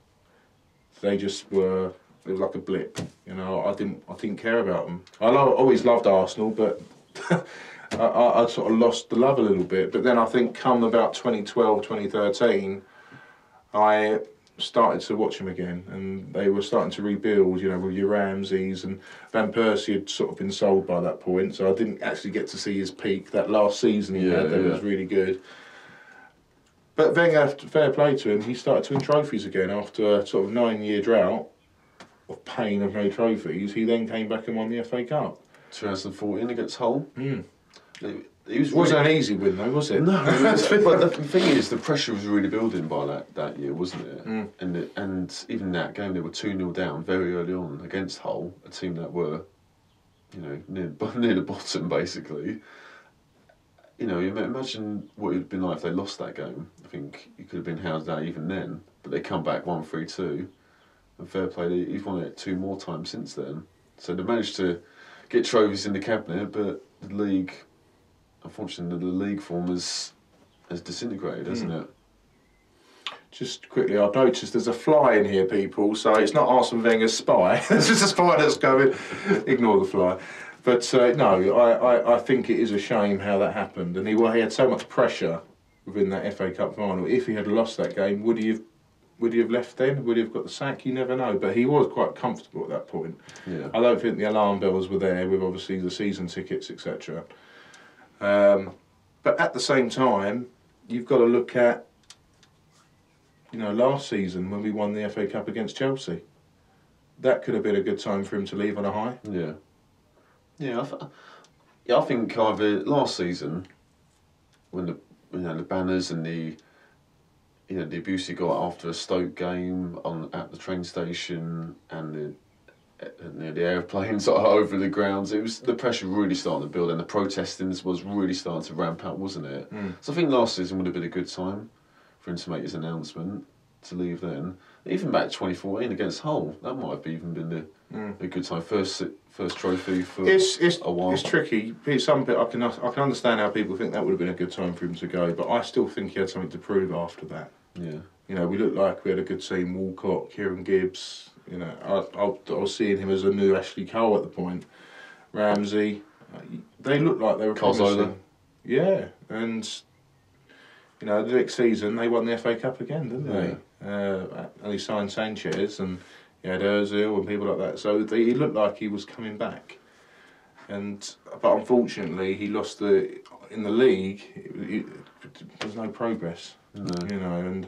They just were, it was like a blip. You know, I didn't care about them. I always loved Arsenal, but I sort of lost the love a little bit. But then I think come about 2012, 2013, I started to watch them again, and they were starting to rebuild, you know, with your Ramseys, and Van Persie had sort of been sold by that point, so I didn't actually get to see his peak. That last season he had that was really good. But Wenger, fair play to him, he started to win trophies again after a sort of 9-year drought of pain of no trophies. He then came back and won the FA Cup. 2014 against Hull. It wasn't an easy win though, was it? No, but the thing is, the pressure was really building by that year, wasn't it? And even that game, they were 2-0 down very early on against Hull, a team that were, you know, near the bottom basically. You know, imagine what it'd been like if they lost that game. I think you could have been housed out even then. But they come back 1-3-2, and fair play, he's won it 2 more times since then. So they managed to get trophies in the cabinet, but the league, unfortunately, the league form has disintegrated, hasn't it? Just quickly, I've noticed there's a fly in here, people, so it's not Arsene Wenger's spy. It's just a spy that's going. Ignore the fly. But no, I think it is a shame how that happened. And he had so much pressure within that FA Cup final. If he had lost that game, would he have left then? Would he have got the sack? You never know. But he was quite comfortable at that point. Yeah. I don't think the alarm bells were there with obviously the season tickets, etc. But at the same time, you've got to look at, you know, last season when we won the FA Cup against Chelsea. That could have been a good time for him to leave on a high. Yeah. Yeah, I think either last season, when the banners and the abuse he got after a Stoke game at the train station and the airplanes sort of over the grounds, it was the pressure really starting to build, and the protesting was really starting to ramp up, wasn't it? So I think last season would have been a good time for him to make his announcement to leave then. Even back 2014 against Hull, that might have even been a good time. First trophy for a while. It's tricky. I can understand how people think that would have been a good time for him to go, but I still think he had something to prove after that. Yeah. You know, we looked like we had a good team. Walcott, Kieran Gibbs. You know, I was seeing him as a new Ashley Cole at the point. Ramsey. They looked like they were promising. Yeah, and you know, the next season they won the FA Cup again, didn't they? And he signed Sanchez, and he had Ozil and people like that. So he looked like he was coming back. But unfortunately, he lost in the league. There's no progress. No. You know,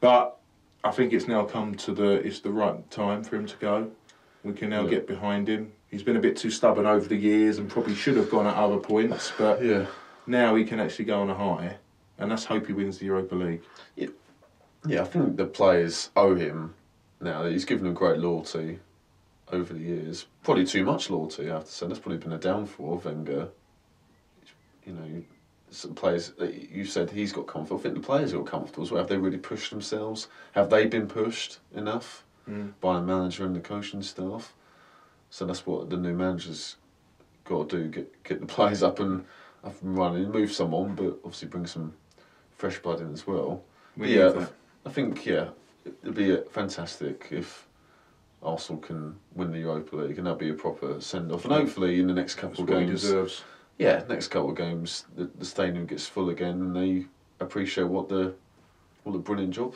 but I think it's now come to it's the right time for him to go. We can now get behind him. He's been a bit too stubborn over the years and probably should have gone at other points, but now he can actually go on a high, and let's hope he wins the Europa League. Yeah, I think the players owe him now. He's given them great loyalty over the years. Probably too much loyalty, I have to say. That's probably been a downfall of Wenger. You know, some players, you said he's got comfortable. I think the players got comfortable as well. Have they really pushed themselves? Have they been pushed enough by the manager and the coaching staff? So that's what the new manager's got to do, get the players up and running, move some on, but obviously bring some fresh blood in as well. I think, it'd be fantastic if Arsenal can win the Europa League, and that'd be a proper send-off. And hopefully in the next couple of games... He deserves. Yeah, next couple of games, the stadium gets full again, and they appreciate what the brilliant job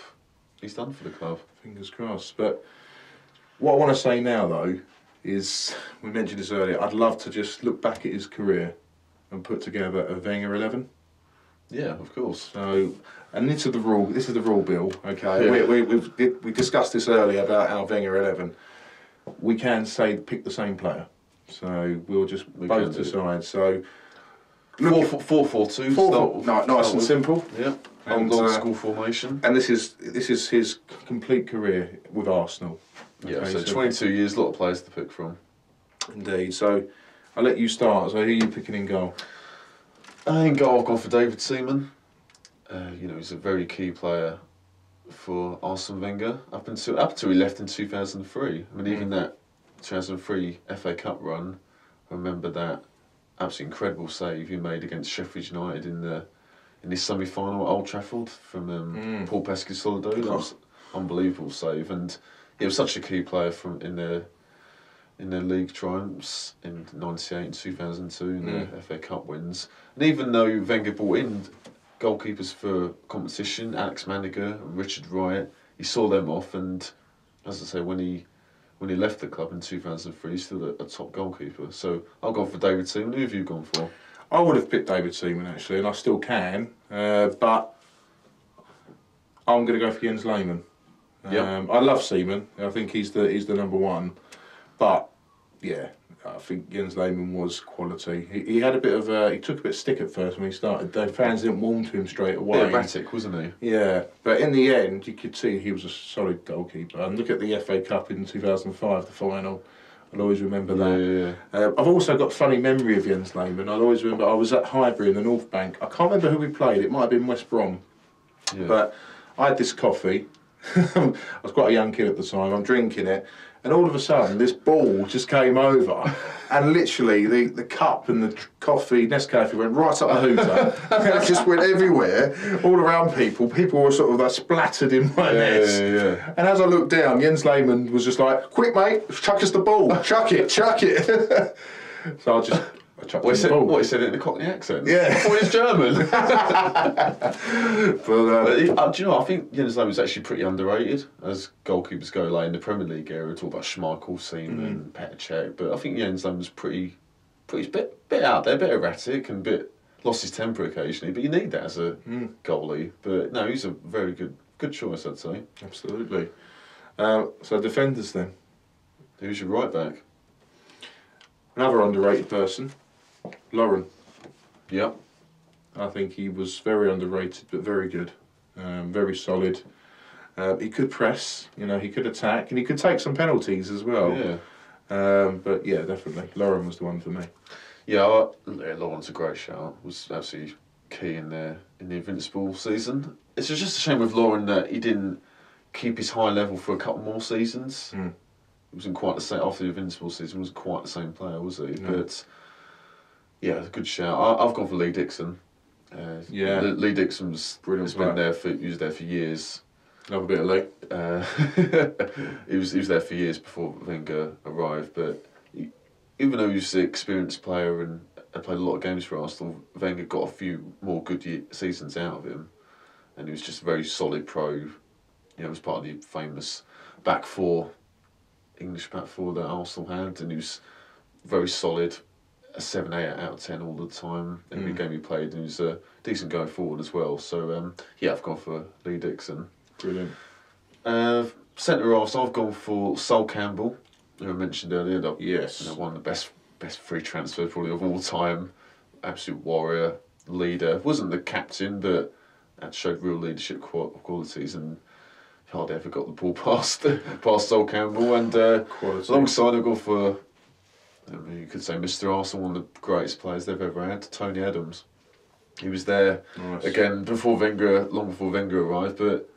he's done for the club. Fingers crossed. But what I want to say now, though, is, we mentioned this earlier, I'd love to just look back at his career and put together a Wenger 11. Yeah, of course. So, and this is the rule, Bill. Okay, we discussed this earlier about our Wenger 11. We can pick the same player, so we'll just both decide. So, 4-4-2. Nice and simple. Yeah, old school formation. And this is his complete career with Arsenal. Yeah, so 22 years, a lot of players to pick from. Indeed. So, I'll let you start. So, who are you picking in goal? In goal, I've gone for David Seaman. He's a very key player for Arsene Wenger up until he left in 2003. I mean, even that 2003 FA Cup run, I remember that absolutely incredible save he made against Sheffield United in his semi-final at Old Trafford from Paul Pesky-Solido. That was an unbelievable save, and he was such a key player in their league triumphs in '98 and 2002 and the FA Cup wins. And even though Wenger brought in goalkeepers for competition, Alex Maniger and Richard Wright, he saw them off, and as I say, when he left the club in 2003, he's still a top goalkeeper. So I've gone for David Seaman. Who have you gone for? I would have picked David Seaman actually, and I still can, but I'm going to go for Jens Lehmann. I love Seaman. I think he's the number one. But yeah, I think Jens Lehmann was quality. He had a bit of he took a bit of stick at first when he started. The fans didn't warm to him straight away. Bit erratic, wasn't he? Yeah, but in the end, you could see he was a solid goalkeeper. And look at the FA Cup in 2005, the final. I'll always remember that. Yeah. I've also got a funny memory of Jens Lehmann. I'll always remember I was at Highbury in the North Bank. I can't remember who we played. It might have been West Brom. Yeah. But I had this coffee. I was quite a young kid at the time. I'm drinking it, and all of a sudden this ball just came over, and literally the cup and the coffee Nescafe went right up the hooter. And it just went everywhere, all around people. People were sort of like splattered in my mess. Yeah. And as I looked down, Jens Lehmann was just like, "Quick, mate, chuck us the ball, chuck it." So I chucked the ball. What, he said it in a Cockney accent? Yeah. I thought he was German. But do you know, I think Jens Lehmann was actually pretty underrated as goalkeepers go. Like in the Premier League era, we talk about Schmeichel, Seaman, Petr Cech, but I think Jens Lehmann was pretty bit out there, a bit erratic and lost his temper occasionally, but you need that as a goalie. But no, he's a very good choice, I'd say. Absolutely. So defenders then. Who's your right back? Another underrated person, Lauren. Yep. I think he was very underrated, but very good. Very solid. He could press, he could attack, and he could take some penalties as well. Yeah. But yeah, definitely. Lauren was the one for me. Yeah, Lauren's a great shout. Was absolutely key in the Invincible season. It's just a shame with Lauren that he didn't keep his high level for a couple more seasons. He wasn't quite the same after the Invincible season. Wasn't quite the same player, was he? No. But yeah, good shout. I've gone for Lee Dixon. Lee Dixon's brilliant. He was there for years. Another bit of Lee. he was there for years before Wenger arrived. But even though he was an experienced player and played a lot of games for Arsenal, Wenger got a few more good seasons out of him, and he was just a very solid pro. He was part of the famous English back four that Arsenal had, and he was very solid, a 7, 8 out of 10 all the time. Every game he played, and he was a decent going forward as well. So I've gone for Lee Dixon. Brilliant. Centre half, so I've gone for Sol Campbell. who I mentioned earlier. Yes. You know, one of the best free transfers probably of all time. Absolute warrior, leader. Wasn't the captain, but had showed real leadership qualities and hardly ever got the ball past Sol Campbell. And alongside, I've gone for, you could say, Mr. Arsenal, one of the greatest players they've ever had, Tony Adams. He was there again long before Wenger arrived. But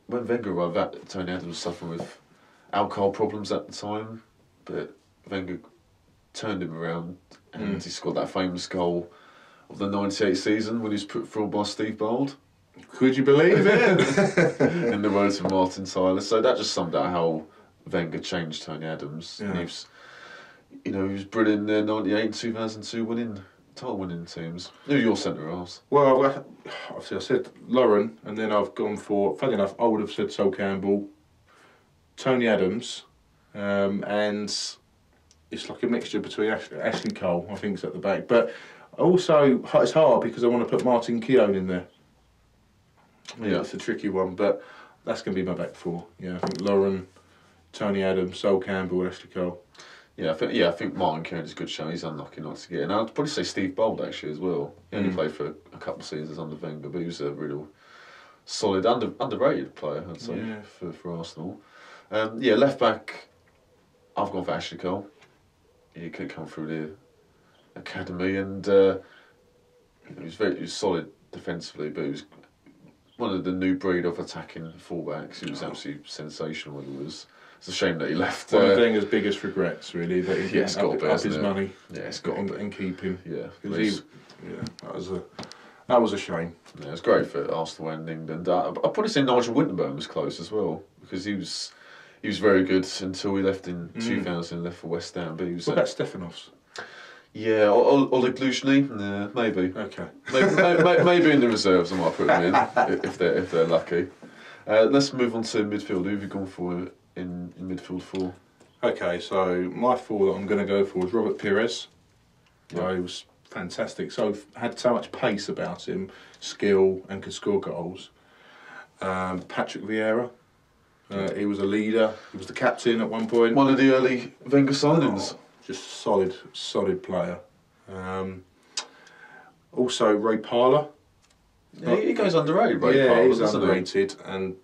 when Wenger arrived, Tony Adams was suffering with alcohol problems at the time. But Wenger turned him around, and he scored that famous goal of the '98 season when he was put through by Steve Bold. Could you believe it? In the words of Martin Tyler. So that just summed out how Wenger changed Tony Adams. Yeah. He was brilliant in the '98 and 2002 title winning teams. Who are your centre halves? Well, obviously I said Lauren, and then I've gone for, funny enough, I would have said Sol Campbell, Tony Adams, and it's like a mixture between Ashley Cole, I think, is at the back. But also, it's hard because I want to put Martin Keown in there. Yeah, it's a tricky one, but that's going to be my back four. Yeah, I think Lauren, Tony Adams, Sol Campbell, Ashley Cole. I think Martin Keown is a good show. He's unlucky not to get in. I'd probably say Steve Bold actually as well. He only played for a couple of seasons under Wenger, but he was a real solid, underrated player, I'd say, for Arsenal. Left back, I've gone for Ashley Cole. He could come through the academy, and he was solid defensively, but he was one of the new breed of attacking fullbacks. He was absolutely sensational. It's a shame that he left. One of Wenger's biggest regrets, really, that he didn't up his money. Yeah, it's got and keep him. Yeah, that was a shame. Yeah, it was great for Arsenal and England. I'd probably say Nigel Winterburn was close as well, because he was very good until he left in 2000 and left for West Ham. But he was. What about Stefanovs? Yeah, Oleg Luzhny, maybe. Okay. Maybe in the reserves I might put him in if they're lucky. Let's move on to midfield. Who have you gone for in midfield for? Okay, so my four that I'm going to go for is Robert Pires. Yeah. He was fantastic. Had so much pace about him, skill, and could score goals. Patrick Vieira. He was a leader. He was the captain at one point. One of the early Wenger signings. Just solid player. Also, Ray Parlour. Yeah, he goes underrated, Ray Parlour, he's underrated. And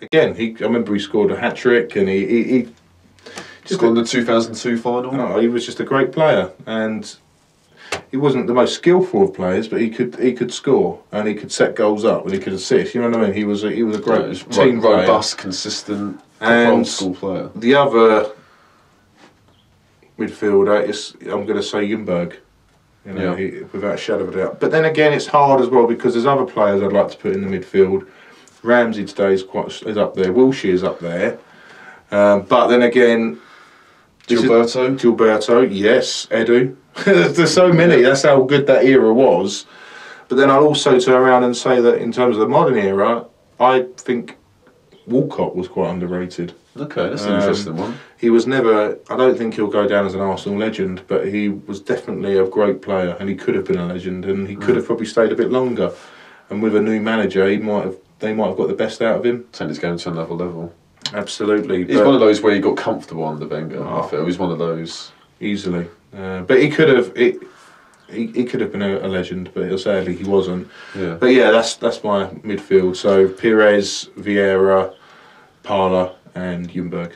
again, I remember he scored a hat-trick, and he just got in the 2002 final. No, he was just a great player, and he wasn't the most skillful of players, but he could score, and he could set goals up, and he could assist. You know what I mean? He was a great team player, robust, consistent, old school player. The other midfielder, I'm going to say Ljungberg. Without a shadow of a doubt. But then again, it's hard as well because there's other players I'd like to put in the midfield. Ramsey today is up there. Wilshire's up there. But then again, Gilberto, yes, Edu. There's so many. That's how good that era was. But then I'll also turn around and say that in terms of the modern era, I think Walcott was quite underrated. Okay, that's an interesting one. He was never, I don't think he'll go down as an Arsenal legend, but he was definitely a great player, and he could have been a legend, and he could have probably stayed a bit longer. And with a new manager, they might have got the best out of him. Sent his game to another level. Absolutely. He's one of those where he got comfortable under Wenger. I feel he was one of those easily. But he could have. He could have been a legend, but sadly he wasn't. Yeah. But yeah, that's my midfield. So Pires, Vieira, Parlour, and Ljungberg.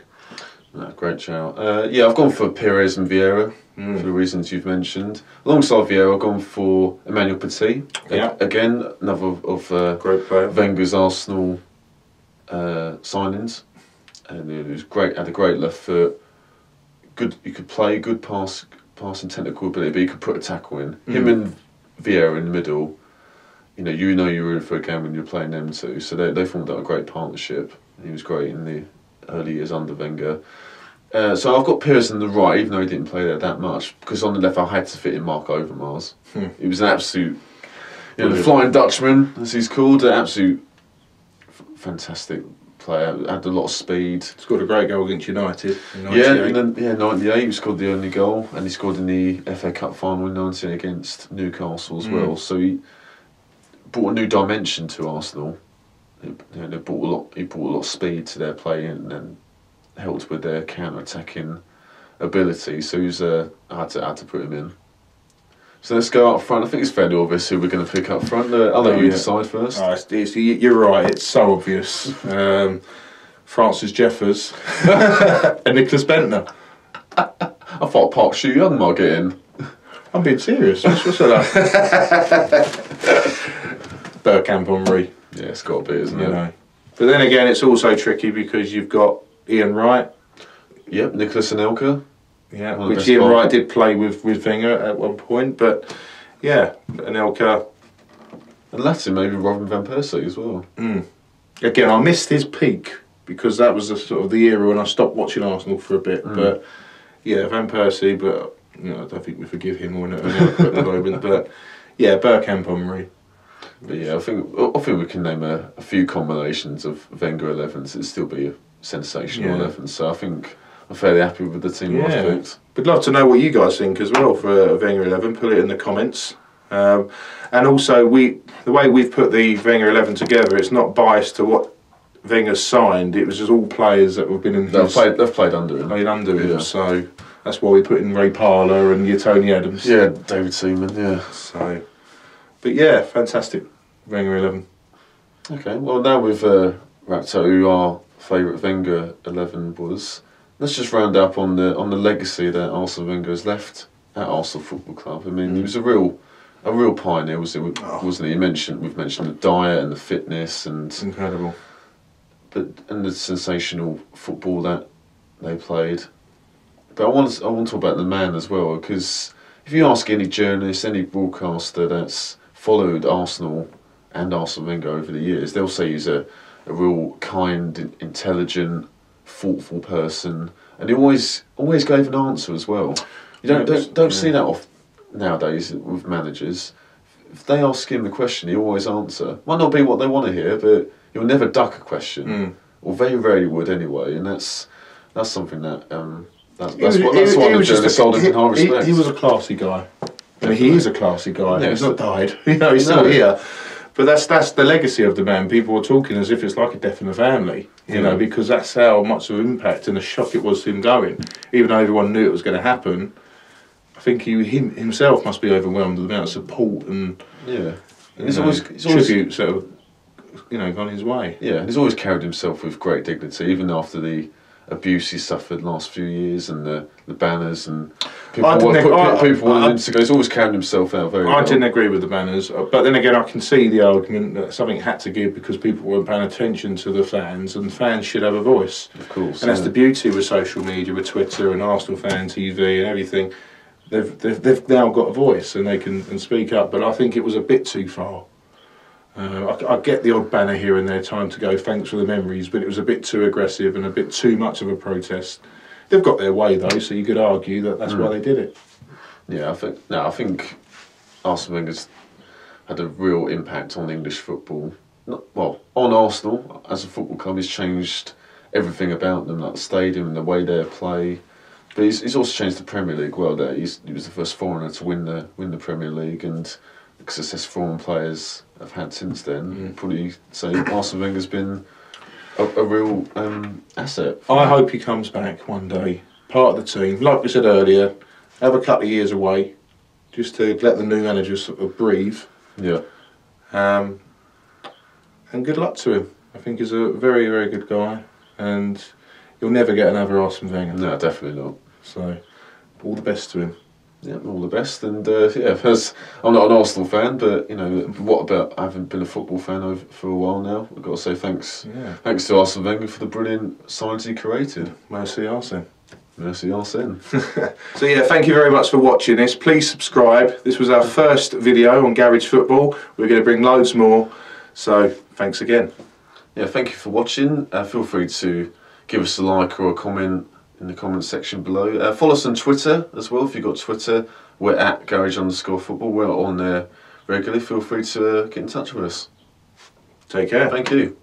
Great shout. I've gone for Pires and Vieira for the reasons you've mentioned. Alongside Vieira, I've gone for Emmanuel Petit. Again, another of great player. Wenger's Arsenal signings, and he was great. Had a great left foot. Good. You could play. Good passing technical ability, but you could put a tackle in. Him and Vieira in the middle. You were in for a game when you were playing them two. So they formed out a great partnership. He was great in the early years under Wenger. So I've got Pires on the right, even though he didn't play there that much, because on the left I had to fit in Mark Overmars. He was an absolute, the Flying Dutchman, as he's called, an absolute fantastic player. Had a lot of speed. Scored a great goal against United in 98. He scored the only goal, and he scored in the FA Cup final in 98 against Newcastle as well. So he brought a new dimension to Arsenal. He brought a lot of speed to their play, and helped with their counter-attacking ability. So I had to put him in. So let's go up front. I think it's fairly obvious who we're going to pick up front. I'll let you decide first. You're right, it's so obvious. Francis Jeffers and Nicholas Bentner. I thought Park Shu-young might get in. I'm being serious. What's that? Bergkamp Henry. Yeah, it's got to be, isn't it? Know. But then again, it's also tricky because you've got Ian Wright. Yep, Nicholas Anelka. Yeah, which Ian Wright did play with Wenger at one point, but yeah, Anelka. And Latin, maybe Robin van Persie as well. Again, I missed his peak because that was the sort of the era when I stopped watching Arsenal for a bit. But yeah, Van Persie, but I don't think we forgive him or Anelka at the moment. But yeah, Bergkamp Henry. But yeah, I think we can name a few combinations of Wenger 11s. It'd still be a sensational 11. So I think I'm fairly happy with the team I've picked. We'd love to know what you guys think as well for a Wenger 11. Put it in the comments. And also, the way we've put the Wenger 11 together, it's not biased to what Wenger's signed. It was just all players that have been in. They've played under him. Played under him. So that's why we put in Ray Parlour and your Tony Adams. Yeah, David Seaman. Yeah. So, but yeah, fantastic Wenger 11. Okay, well now we've wrapped out who our favourite Wenger 11 was. Let's just round up on the legacy that Arsene Wenger has left at Arsenal Football Club. I mean, he was a real pioneer, wasn't he? We've mentioned the diet and the fitness and incredible, and the sensational football that they played. But I want to talk about the man as well, because if you ask any journalist, any broadcaster that's followed Arsenal and Arsene Wenger over the years, they'll say he's a real kind, intelligent, thoughtful person, and he always gave an answer as well. You don't see that off nowadays with managers. If they ask him the question, he always answer. Might not be what they want to hear, but he'll never duck a question, or very rarely would anyway. And that's something that that's why the journalists hold him in high respect. He was a classy guy. I mean, he is a classy guy. Yeah, he's not died. He's still here. But that's the legacy of the man. People were talking as if it's like a death in the family, you know, because that's how much of an impact and a shock it was to him going. Even though everyone knew it was going to happen, I think he himself must be overwhelmed with the amount of support and he's always tributes that have, gone his way. Yeah, he's always carried himself with great dignity, even after the abuse he suffered last few years and the banners and people wanted him to go. He's always carried himself out very well. I didn't agree with the banners, but then again I can see the argument that something had to give because people weren't paying attention to the fans, and fans should have a voice. Of course. And that's the beauty with social media, with Twitter and Arsenal Fan TV and everything. They've now got a voice and they can speak up, but I think it was a bit too far. I get the odd banner here and there, time to go, thanks for the memories, but it was a bit too aggressive and a bit too much of a protest. They've got their way though, so you could argue that that's why they did it. Yeah, I think Arsene Wenger's had a real impact on English football. On Arsenal as a football club, he's changed everything about them, like the stadium and the way they play. But he's also changed the Premier League well. He was the first foreigner to win the Premier League, and the success foreign players have had since then. Probably say Arsene Wenger's been a real asset. I hope he comes back one day, part of the team. Like we said earlier, have a couple of years away, just to let the new manager sort of breathe. Yeah. And good luck to him. I think he's a very, very good guy, and you'll never get another Arsene Wenger. No, definitely not. So, all the best to him. Yeah, all the best. And I'm not an Arsenal fan, but what about? I haven't been a football fan for a while now. I've got to say thanks to Arsene Wenger for the brilliant signs he created. Merci Arsene. Merci Arsene. So yeah, thank you very much for watching this. Please subscribe. This was our first video on Garage Football. We're going to bring loads more. So thanks again. Yeah, thank you for watching. Feel free to give us a like or a comment in the comment section below. Follow us on Twitter as well. If you've got Twitter, we're at Garage_Football. We're on there regularly. Feel free to get in touch with us. Take care. Thank you.